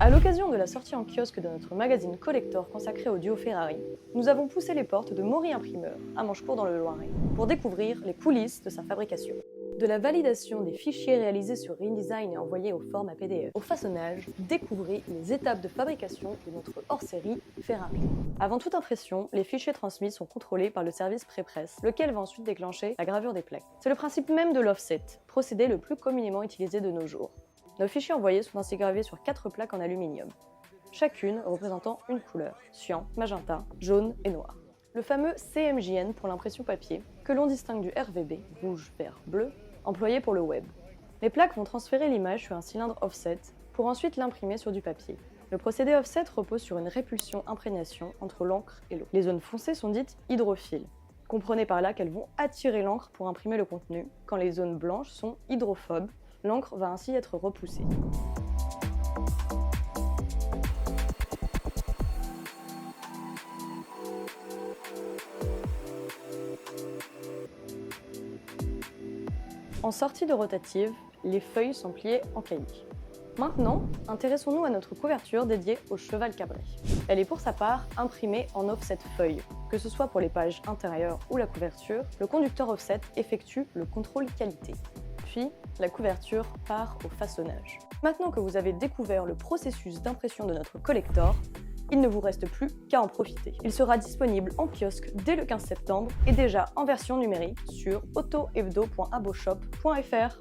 À l'occasion de la sortie en kiosque de notre magazine collector consacré au duo Ferrari, nous avons poussé les portes de Maury Imprimeur, à Manchecourt dans le Loiret, pour découvrir les coulisses de sa fabrication. De la validation des fichiers réalisés sur InDesign et envoyés au format PDF, au façonnage, découvrez les étapes de fabrication de notre hors-série Ferrari. Avant toute impression, les fichiers transmis sont contrôlés par le service pré-presse, lequel va ensuite déclencher la gravure des plaques. C'est le principe même de l'offset, procédé le plus communément utilisé de nos jours. Nos fichiers envoyés sont ainsi gravés sur 4 plaques en aluminium, chacune représentant une couleur, cyan, magenta, jaune et noir. Le fameux CMJN pour l'impression papier, que l'on distingue du RVB, rouge, vert, bleu, employé pour le web. Les plaques vont transférer l'image sur un cylindre offset pour ensuite l'imprimer sur du papier. Le procédé offset repose sur une répulsion-imprégnation entre l'encre et l'eau. Les zones foncées sont dites hydrophiles. Comprenez par là qu'elles vont attirer l'encre pour imprimer le contenu, quand les zones blanches sont hydrophobes. L'encre va ainsi être repoussée. En sortie de rotative, les feuilles sont pliées en cahier. Maintenant, intéressons-nous à notre couverture dédiée au cheval cabré. Elle est pour sa part imprimée en offset feuille. Que ce soit pour les pages intérieures ou la couverture, le conducteur offset effectue le contrôle qualité. Puis, la couverture part au façonnage. Maintenant que vous avez découvert le processus d'impression de notre collector, il ne vous reste plus qu'à en profiter. Il sera disponible en kiosque dès le 15 septembre et déjà en version numérique sur autohebdo.aboshop.fr.